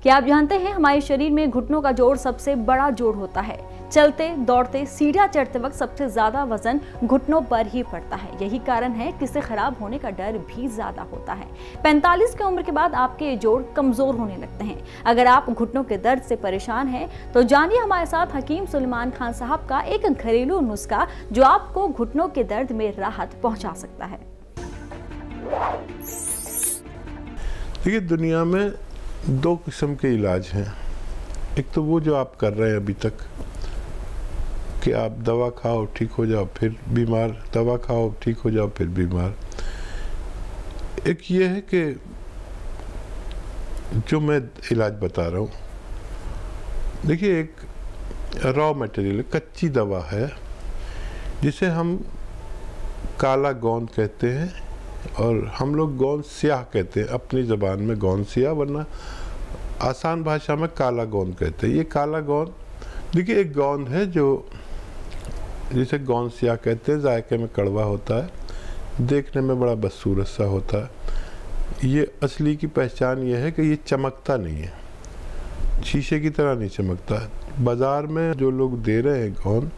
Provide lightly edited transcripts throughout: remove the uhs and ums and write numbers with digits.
क्या आप जानते हैं हमारे शरीर में घुटनों का जोड़ सबसे बड़ा जोड़ होता है। चलते दौड़ते सीढ़ियां चढ़ते वक्त सबसे ज्यादा वजन घुटनों पर ही पड़ता है। यही कारण है कि इससे खराब होने का डर भी ज्यादा होता है। 45 की उम्र के बाद आपके ये जोड़ कमजोर होने लगते हैं। अगर आप घुटनों के दर्द से परेशान हैं तो जानिए हमारे साथ हकीम सुलेमान खान साहब का एक घरेलू नुस्खा जो आपको घुटनों के दर्द में राहत पहुंचा सकता है। देखिए, दुनिया में 2 किस्म के इलाज हैं। एक तो वो जो आप कर रहे हैं अभी तक कि आप दवा खाओ ठीक हो जाओ फिर बीमार, दवा खाओ ठीक हो जाओ फिर बीमार। एक ये है कि जो मैं इलाज बता रहा हूँ, देखिए एक रॉ मटेरियल, कच्ची दवा है जिसे हम काला गोंद कहते हैं और हम लोग गोंद स्याह कहते हैं अपनी ज़बान में, गोंद स्याह, वरना आसान भाषा में काला गोंद कहते हैं। ये काला गोंद, देखिए एक गोंद है जो जिसे गोंद स्याह कहते हैं, जायके में कड़वा होता है, देखने में बड़ा बदसूरत सा होता है। ये असली की पहचान ये है कि ये चमकता नहीं है, शीशे की तरह नहीं चमकता है। बाज़ार में जो लोग दे रहे हैं गोंद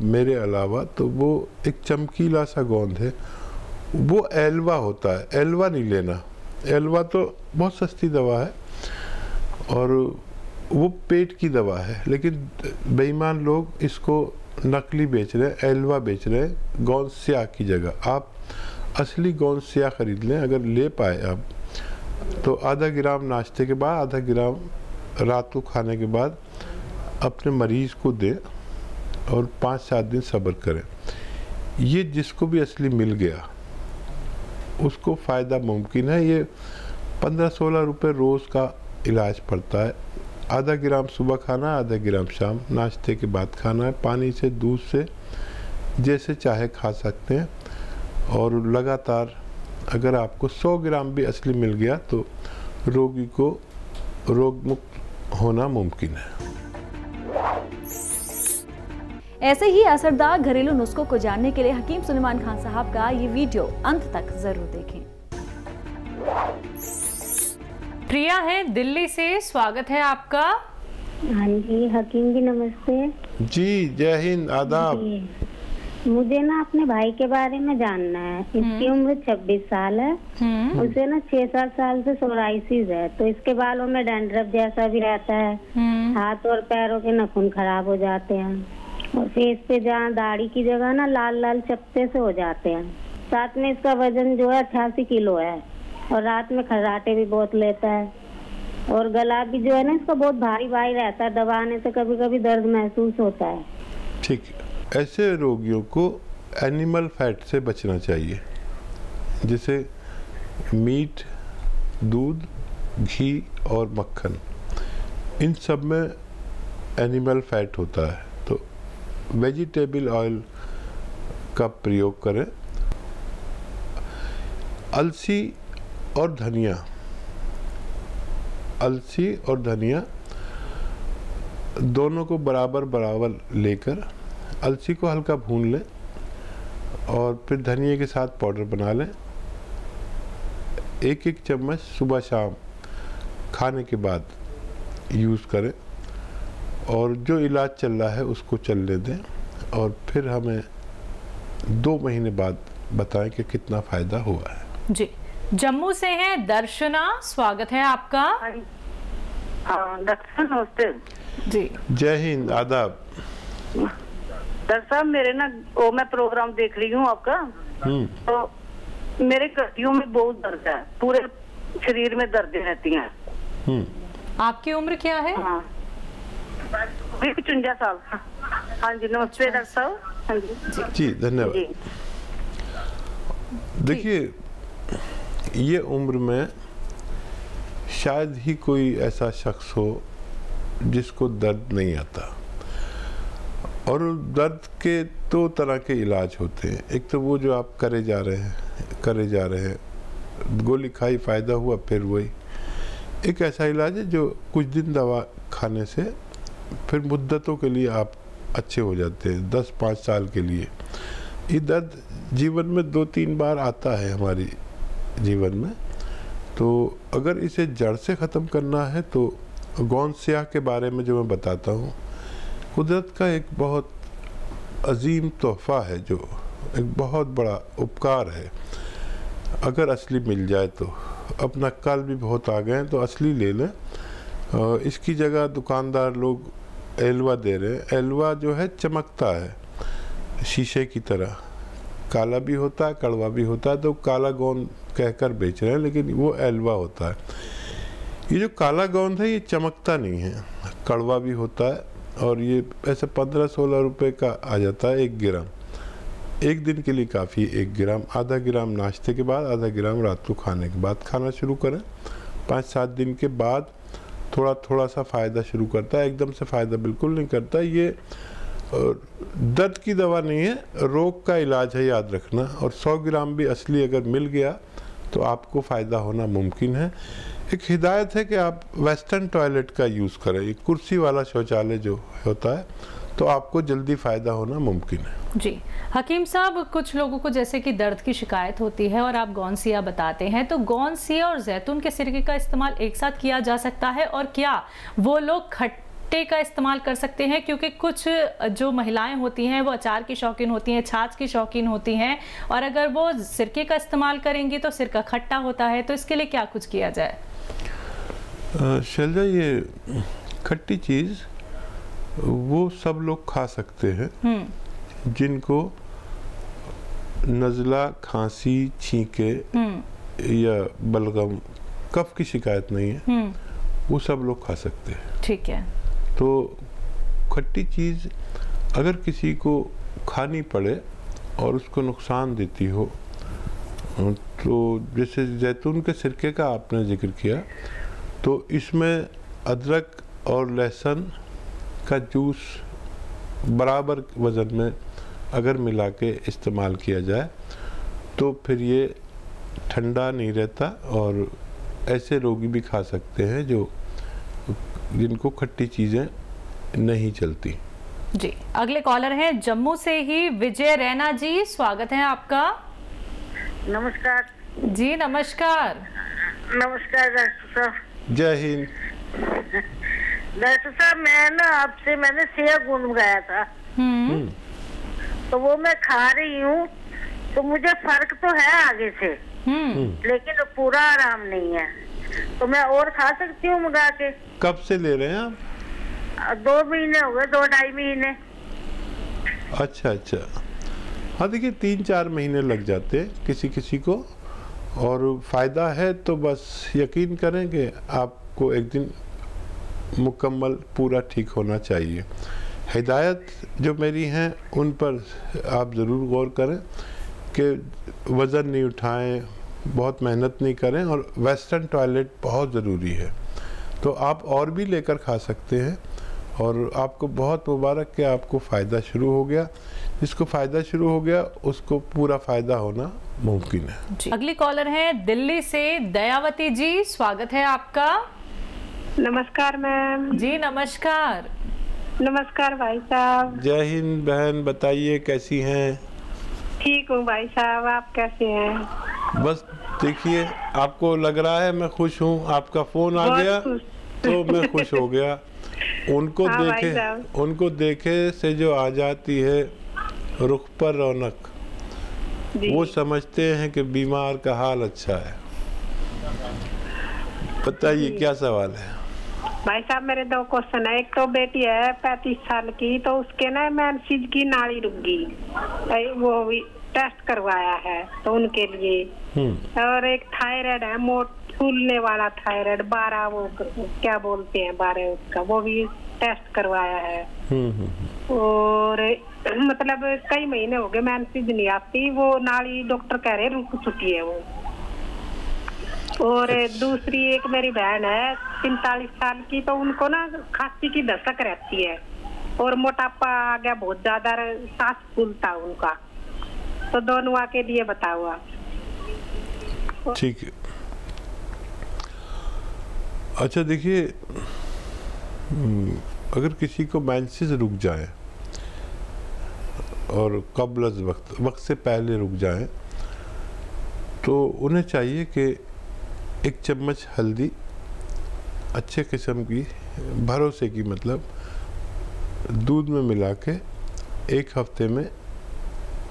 मेरे अलावा, तो वो एक चमकीला सा गोंद है, वो एल्वा होता है। एल्वा नहीं लेना, एल्वा तो बहुत सस्ती दवा है और वो पेट की दवा है, लेकिन बेईमान लोग इसको नकली बेच रहे हैं, एल्वा बेच रहे हैं गोंद स्याह की जगह। आप असली गोंद स्याह खरीद लें, अगर ले पाए आप तो आधा ग्राम नाश्ते के बाद, आधा ग्राम रात को खाने के बाद अपने मरीज़ को दें और 5-7 दिन सब्र करें। ये जिसको भी असली मिल गया उसको फ़ायदा मुमकिन है। ये 15-16 रुपये रोज़ का इलाज पड़ता है। आधा ग्राम सुबह खाना, आधा ग्राम शाम नाश्ते के बाद खाना है। पानी से, दूध से, जैसे चाहे खा सकते हैं। और लगातार अगर आपको 100 ग्राम भी असली मिल गया तो रोगी को रोग मुक्त होना मुमकिन है। ऐसे ही असरदार घरेलू नुस्खों को जानने के लिए हकीम सुलेमान खान साहब का ये वीडियो अंत तक जरूर देखें। प्रिया है दिल्ली से, स्वागत है आपका। हाँ जी हकीम जी नमस्ते। जी जय हिंद, आदाब। मुझे ना अपने भाई के बारे में जानना है। इसकी उम्र 26 साल है। उसे ना 6-7 साल से सोराइसिस है, तो इसके बालों में डैंड्रफ जैसा भी रहता है। हाथ और पैरों के नाखून खराब हो जाते हैं और फेस पे जहाँ दाढ़ी की जगह ना लाल लाल चपटे से हो जाते हैं। साथ में इसका वजन जो है 88 किलो है और रात में खर्राटे भी बहुत लेता है और गला भी जो है ना इसका बहुत भारी भारी रहता है, दबाने से कभी कभी दर्द महसूस होता है। ठीक है, ऐसे रोगियों को एनिमल फैट से बचना चाहिए, जैसे मीट, दूध, घी और मक्खन, इन सब में एनिमल फैट होता है। तो वेजिटेबल ऑयल का प्रयोग करें। अलसी और धनिया, अलसी और धनिया दोनों को बराबर बराबर लेकर अलसी को हल्का भून लें और फिर धनिया के साथ पाउडर बना लें। 1-1 चम्मच सुबह शाम खाने के बाद यूज़ करें और जो इलाज चल रहा है उसको चलने दें और फिर हमें 2 महीने बाद बताएं कि कितना फ़ायदा हुआ है। जी, जम्मू से है दर्शना, स्वागत है आपका। हाँ डॉक्टर नमस्ते जी। जय हिंद, आदाब। डॉक्टर साहब मेरे ना वो मैं प्रोग्राम देख रही हूँ आपका, तो मेरे कटियों में बहुत दर्द है, पूरे शरीर में दर्दें रहती हैं। आपकी उम्र क्या है? हाँ 55 साल। हाँ जी नमस्ते डॉक्टर साहब। हाँ जी जी धन्यवाद। देखिए ये उम्र में शायद ही कोई ऐसा शख्स हो जिसको दर्द नहीं आता। और दर्द के 2 तरह के इलाज होते हैं। एक तो वो जो आप करे जा रहे हैं, गोली खाई फ़ायदा हुआ फिर वही। एक ऐसा इलाज है जो कुछ दिन दवा खाने से फिर मुद्दतों के लिए आप अच्छे हो जाते हैं, 10-5 साल के लिए। ये दर्द जीवन में 2-3 बार आता है हमारी जीवन में, तो अगर इसे जड़ से ख़त्म करना है तो गोंद स्याह के बारे में जो मैं बताता हूँ, कुदरत का एक बहुत अजीम तोहफ़ा है, जो एक बहुत बड़ा उपकार है। अगर असली मिल जाए तो, अपना कल भी बहुत आ गए हैं तो असली ले लें। इसकी जगह दुकानदार लोग एलवा दे रहे हैं। एलवा जो है चमकता है शीशे की तरह, काला भी होता है कड़वा भी होता है, तो काला गोंद कहकर बेच रहे हैं, लेकिन वो एलवा होता है। ये जो काला गोंद है ये चमकता नहीं है, कड़वा भी होता है, और ये ऐसे 15-16 रुपए का आ जाता है 1 ग्राम। 1 दिन के लिए काफ़ी, 1 ग्राम, आधा ग्राम नाश्ते के बाद, आधा ग्राम रात को खाने के बाद खाना शुरू करें। 5-7 दिन के बाद थोड़ा थोड़ा सा फ़ायदा शुरू करता है, एकदम से फ़ायदा बिल्कुल नहीं करता। ये दर्द की दवा नहीं है, रोग का इलाज है, याद रखना। और 100 ग्राम भी असली अगर मिल गया तो आपको फ़ायदा होना मुमकिन है। एक हिदायत है कि आप वेस्टर्न टॉयलेट का यूज़ करें, ये कुर्सी वाला शौचालय जो होता है, तो आपको जल्दी फ़ायदा होना मुमकिन है। जी हकीम साहब, कुछ लोगों को जैसे कि दर्द की शिकायत होती है और आप गोंद स्याह बताते हैं, तो गोंद स्याह और जैतून के सिरके का इस्तेमाल एक साथ किया जा सकता है? और क्या वो लोग खट्टे का इस्तेमाल कर सकते हैं? क्योंकि कुछ जो महिलाएं होती हैं वो अचार की शौकीन होती हैं, छाछ की शौकीन होती हैं, और अगर वो सिरके का इस्तेमाल करेंगी तो सिरका खट्टा होता है, तो इसके लिए क्या कुछ किया जाए? शैलजा, ये खट्टी चीज़ वो सब लोग खा सकते हैं जिनको नज़ला, खांसी, छींके या बलगम, कफ की शिकायत नहीं है, वो सब लोग खा सकते हैं। ठीक है। तो खट्टी चीज़ अगर किसी को खानी पड़े और उसको नुकसान देती हो, तो जैसे जैतून के सिरके का आपने जिक्र किया, तो इसमें अदरक और लहसुन का जूस बराबर वज़न में अगर मिला के इस्तेमाल किया जाए तो फिर ये ठंडा नहीं रहता, और ऐसे रोगी भी खा सकते हैं जो जिनको खट्टी चीज़ें नहीं चलती। जी अगले कॉलर हैं जम्मू से ही विजय रैना जी, स्वागत है आपका। नमस्कार जी नमस्कार। नमस्कार डॉक्टर साहब। जय हिंद। डॉक्टर साहब, मैंने सेब गुण मंगाया था, तो वो मैं खा रही हूँ, तो मुझे फर्क तो है आगे से, लेकिन पूरा आराम नहीं है। तो मैं और खा सकती हूँ मंगा के? कब से ले रहे हैं आप? 2 महीने हो गए, 2-2.5 महीने। अच्छा अच्छा। हाँ देखिए, 3-4 महीने लग जाते हैं किसी किसी को, और फ़ायदा है तो बस यकीन करें कि आपको एक दिन मुकम्मल पूरा ठीक होना चाहिए। हिदायत जो मेरी हैं उन पर आप ज़रूर गौर करें कि वज़न नहीं उठाएं, बहुत मेहनत नहीं करें, और वेस्टर्न टॉयलेट बहुत ज़रूरी है। तो आप और भी लेकर खा सकते हैं, और आपको बहुत मुबारक कि आपको फ़ायदा शुरू हो गया। जिसको फ़ायदा शुरू हो गया उसको पूरा फ़ायदा होना मुमकिन है। अगली कॉलर है दिल्ली से दयावती जी, स्वागत है आपका। नमस्कार मैम। जी नमस्कार। नमस्कार भाई साहब। जय हिंद बहन, बताइए कैसी हैं? ठीक हूँ भाई साहब, आप कैसे हैं? बस देखिए, आपको लग रहा है मैं खुश हूँ, आपका फ़ोन आ गया तो मैं खुश हो गया। उनको हाँ उनको देखे से जो आ जाती है रुख पर रौनक, वो समझते हैं कि बीमार का हाल अच्छा है। बताइए क्या सवाल है? भाई साहब, मेरे 2 क्वेश्चन है। एक तो बेटी है 35 साल की, तो उसके ना मेंसेस की नाड़ी रुक गई, वो भी टेस्ट करवाया है तो उनके लिए। और एक थायराइड है, फूलने वाला थायराइड 12, वो क्या बोलते हैं 12 उसका, वो भी टेस्ट करवाया है। और मतलब कई महीने हो गए मेंसेस नहीं आती, वो नाड़ी डॉक्टर कह रहे रुक चुकी है वो। और दूसरी एक मेरी बहन है 45 साल की, तो उनको ना खांसी की दस्तक रहती है और मोटापा आ गया बहुत ज्यादा, सांस फूलता उनका, तो दोनों के लिए बताओ आप। ठीक है। अच्छा देखिए, अगर किसी को मेंसेस रुक जाए और कब्ल वक्त से पहले रुक जाए, तो उन्हें चाहिए कि 1 चम्मच हल्दी अच्छे किस्म की, भरोसे की, मतलब दूध में मिला के 1 हफ्ते में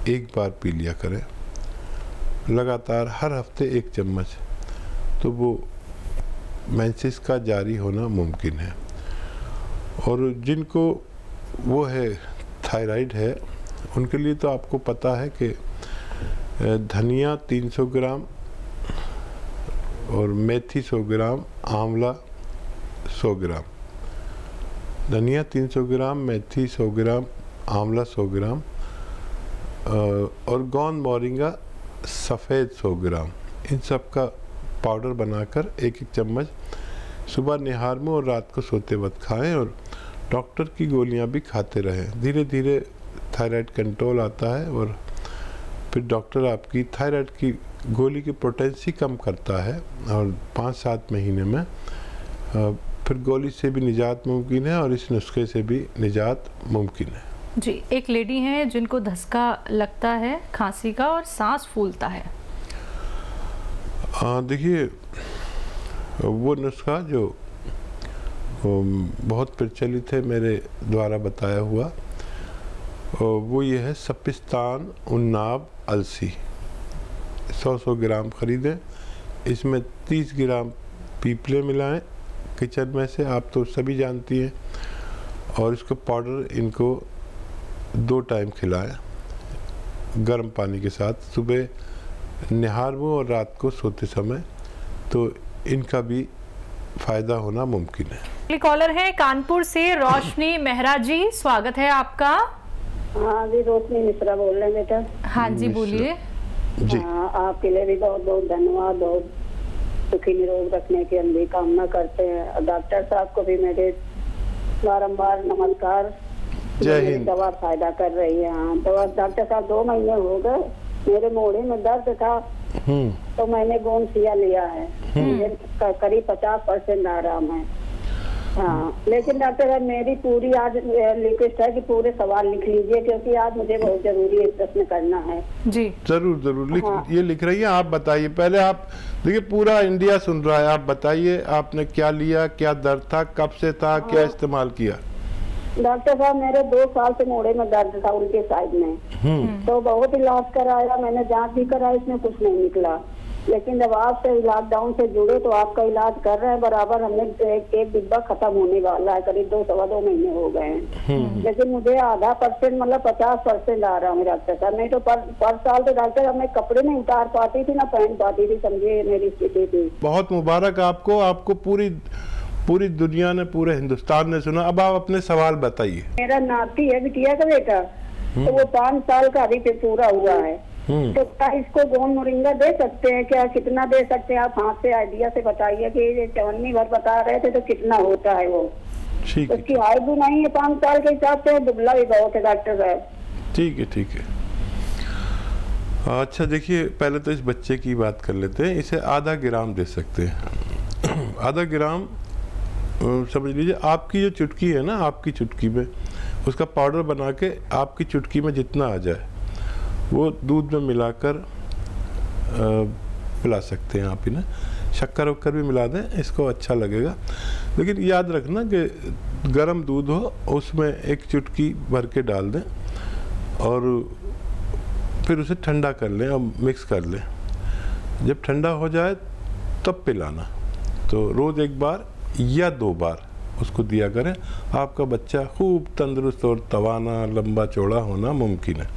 1 बार पी लिया करें, लगातार हर हफ्ते 1 चम्मच, तो वो मेंसेस का जारी होना मुमकिन है। और जिनको वो है, थायराइड है, उनके लिए तो आपको पता है कि धनिया 300 ग्राम और मेथी 100 ग्राम, आंवला 100 ग्राम, धनिया 300 ग्राम, मेथी 100 ग्राम, आंवला 100 ग्राम और गोंद मोरिंगा सफ़ेद 100 ग्राम, इन सब का पाउडर बनाकर 1-1 चम्मच सुबह निहार में और रात को सोते वक्त खाएं और डॉक्टर की गोलियां भी खाते रहें। धीरे धीरे थायराइड कंट्रोल आता है और फिर डॉक्टर आपकी थायराइड की गोली की पोटेंसी कम करता है और 5-7 महीने में फिर गोली से भी निजात मुमकिन है और इस नुस्खे से भी निजात मुमकिन है। जी, एक लेडी हैं जिनको धसका लगता है खांसी का और सांस फूलता है। देखिए, वो नुस्खा जो बहुत प्रचलित है मेरे द्वारा बताया हुआ, वो ये है सपिस्तान उन्नाब अलसी। 100 ग्राम खरीदें, इसमें 30 ग्राम पीपले मिलाएं किचन में से, आप तो सभी जानती हैं, और इसको पाउडर इनको 2 टाइम खिलाएं गर्म पानी के साथ, सुबह निहार में और रात को सोते समय, तो इनका भी फ़ायदा होना मुमकिन है। कॉलर है कानपुर से रोशनी मेहरा जी, स्वागत है आपका। हाँ जी, रोशनी मिश्रा बोल रहे हैं बेटा। हाँ जी, बोलिए। हाँ, आपके लिए भी बहुत बहुत धन्यवाद, बहुत सुखी निरोग रखने की हम भी कामना करते हैं। डॉक्टर साहब को भी मेरे बारंबार नमस्कार। जय हिंद। दवा फायदा कर रही है। हाँ, दवा डॉक्टर साहब 2 महीने हो गए, मेरे मोढ़े में दर्द था तो मैंने गोंसिया लिया है, मुझे करीब 50% आराम है। हाँ, लेकिन डॉक्टर साहब मेरी पूरी आज रिक्वेस्ट है कि पूरे सवाल लिख लीजिए, क्योंकि आज मुझे बहुत जरूरी है प्रश्न करना है। जी जरूर जरूर ये लिख रही है। आप बताइए, पहले आप देखिए, पूरा इंडिया सुन रहा है, आप बताइए आपने क्या लिया, क्या दर्द था, कब से था, क्या इस्तेमाल किया? डॉक्टर साहब मेरे 2 साल से मोढ़े में दर्द था उनके साइड में, तो बहुत इलाज कराया, मैंने जांच भी कराई, इसमें कुछ नहीं निकला। लेकिन जब आप से लॉकडाउन से जुड़े तो आपका इलाज कर रहे हैं बराबर, हमने एक डिब्बा खत्म होने वाला है, करीब 2-2.5 महीने हो गए हैं। लेकिन मुझे आधा % मतलब 50% आ रहा हूँ डॉक्टर साहब। नहीं तो पर साल तो डॉक्टर साहब मैं कपड़े नहीं उतार पाती थी, ना पहन पाती थी, समझिए मेरी स्थिति थी। बहुत मुबारक आपको, आपको पूरी दुनिया ने, पूरे हिंदुस्तान ने सुना। अब आप अपने सवाल बताइए। मेरा नाती है, बिटिया का बेटा, तो वो 5 साल का अभी पूरा हुआ है, तो क्या इसको गोंद मोरिंगा दे सकते हैं क्या? कितना दे सकते हैं आप हाथ से आइडिया से बताइए कि ये चवन्नी भर बता रहे थे तो कितना होता है वो? ठीक है। उसकी हाइट भी नहीं है 5 साल के हिसाब से, दुबला भी बहुत है डॉक्टर साहब। ठीक है, ठीक है। अच्छा देखिए, पहले तो इस बच्चे की बात कर लेते हैं। इसे आधा ग्राम दे सकते हैं। आधा ग्राम समझ लीजिए, आपकी जो चुटकी है ना, आपकी चुटकी में उसका पाउडर बना के आपकी चुटकी में जितना आ जाए वो दूध में मिलाकर पिला सकते हैं आप। इन्हें शक्कर वक्कर भी मिला दें, इसको अच्छा लगेगा। लेकिन याद रखना कि गर्म दूध हो, उसमें 1 चुटकी भर के डाल दें और फिर उसे ठंडा कर लें और मिक्स कर लें। जब ठंडा हो जाए तब पिलाना, तो रोज़ 1 बार या 2 बार उसको दिया करें। आपका बच्चा खूब तंदुरुस्त और तवाना, लंबा चौड़ा होना मुमकिन है।